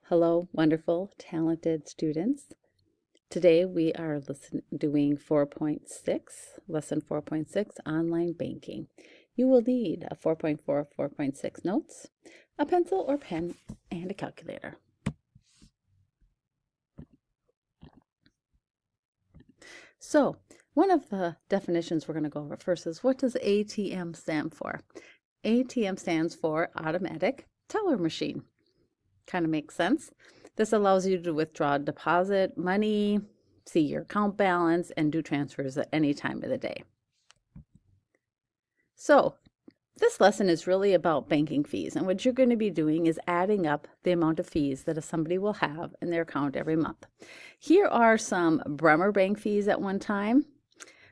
Hello, wonderful, talented students. Today we are doing 4.6, lesson 4.6, online banking. You will need a 4.4, 4.6 notes, a pencil or pen, and a calculator. So, one of the definitions we're going to go over first is, what does ATM stand for? ATM stands for automatic teller machine. Kind of makes sense. This allows you to withdraw, deposit money, see your account balance, and do transfers at any time of the day. So this lesson is really about banking fees, and what you're going to be doing is adding up the amount of fees that somebody will have in their account every month. Here are some Bremer Bank fees at one time.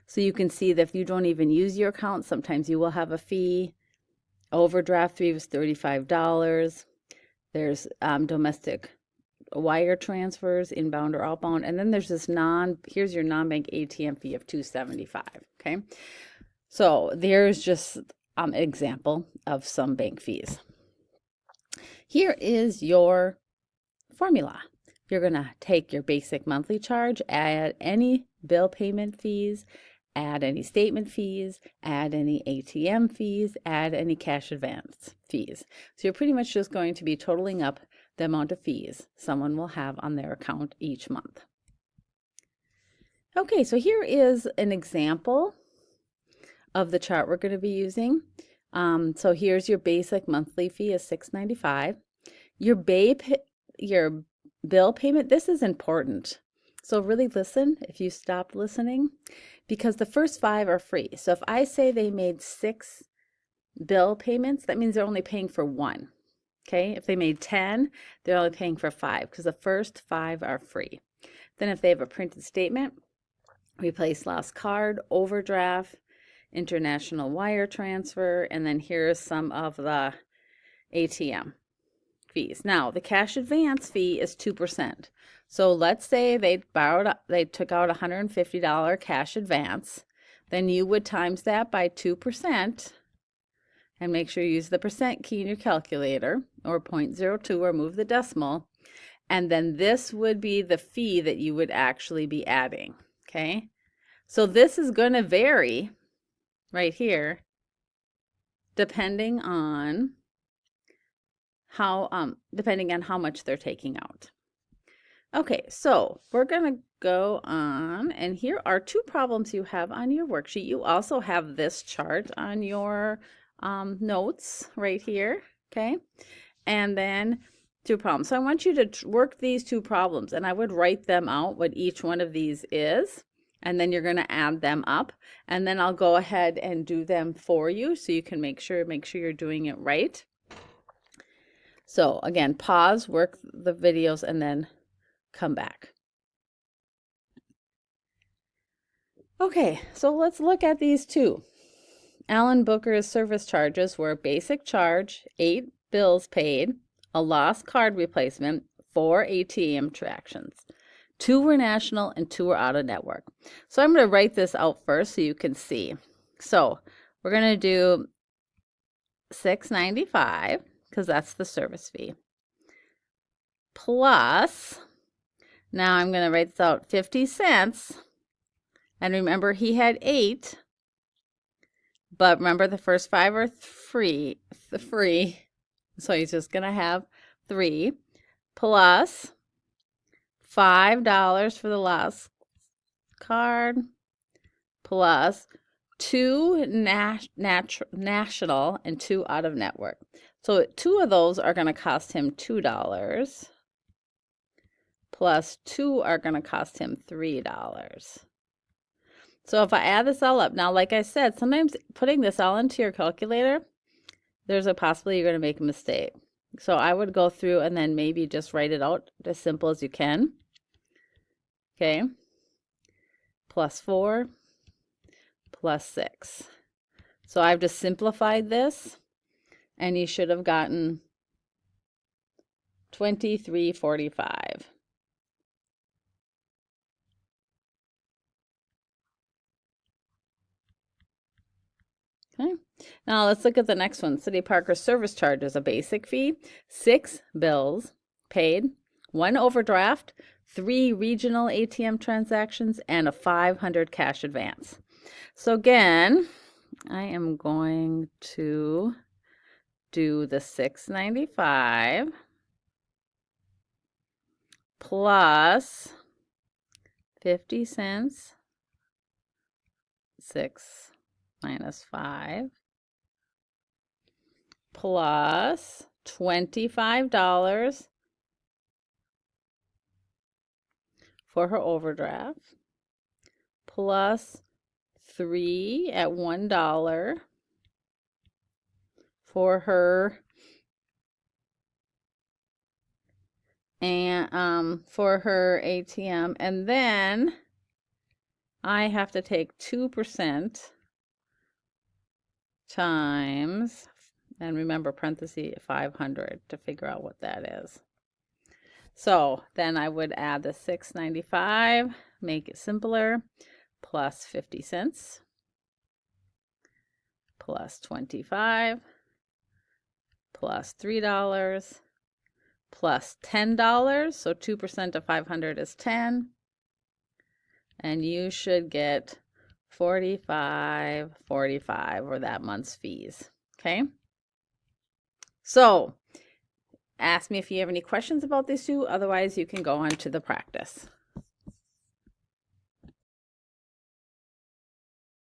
So you can see that if you don't even use your account, sometimes you will have a fee. Overdraft fee was $35. There's domestic wire transfers, inbound or outbound, and then there's this here's your non-bank ATM fee of $275. Okay, so there's just an example of some bank fees. Here is your formula. You're gonna take your basic monthly charge, add any bill payment fees, add any statement fees, add any ATM fees, add any cash advance fees. So you're pretty much just going to be totaling up the amount of fees someone will have on their account each month. Okay, so here is an example of the chart we're going to be using. So here's your basic monthly fee is $6.95. Your bill payment, this is important. So really listen if you stopped listening, because the first 5 are free. So if I say they made 6 bill payments, that means they're only paying for 1. Okay, if they made 10, they're only paying for 5 because the first 5 are free. Then if they have a printed statement, replace lost card, overdraft, international wire transfer, and then here's some of the ATM fees. Now, the cash advance fee is 2%. So let's say they took out $150 cash advance, then you would times that by 2%, and make sure you use the percent key in your calculator, or 0.02, or move the decimal, and then this would be the fee that you would actually be adding. Okay, so this is going to vary right here depending on how much they're taking out. Okay, so we're going to go on, and here are 2 problems you have on your worksheet. You also have this chart on your notes right here, okay? And then 2 problems. So I want you to work these 2 problems, and I would write them out, what each one of these is, and then you're going to add them up, and then I'll go ahead and do them for you so you can make sure you're doing it right. So again, pause, work the videos, and then come back. Okay, so let's look at these 2. Alan Booker's service charges were basic charge, 8 bills paid, a lost card replacement, 4 ATM transactions. 2 were national and 2 were out of network. So I'm going to write this out first so you can see. So we're going to do $6.95 because that's the service fee. Plus, now I'm going to write this out, 50 cents. And remember, he had 8. But remember, the first 5 are free. So he's just going to have 3 plus $5 for the last card plus 2 national and 2 out of network. So 2 of those are going to cost him $2 plus 2 are going to cost him $3. So if I add this all up, now like I said, sometimes putting this all into your calculator, there's a possibility you're going to make a mistake. So I would go through and then maybe just write it out as simple as you can. Okay, plus 4 plus 6. So I've just simplified this, and you should have gotten 23.45. Okay, now let's look at the next one. City Parker service charge is a basic fee, 6 bills paid, 1 overdraft, 3 regional ATM transactions, and a $500 cash advance. So again, I am going to do the $6.95 plus 50 cents, 6 minus 5, plus $25 for her overdraft, plus 3 at $1 for her ATM, and then I have to take 2% times, and remember parenthesis 500 to figure out what that is. So then I would add the $6.95, make it simpler, plus 50 cents, plus 25, plus $3, plus $10. So 2% of 500 is 10. And you should get $45.45 or that month's fees. Okay. So ask me if you have any questions about these two. Otherwise, you can go on to the practice.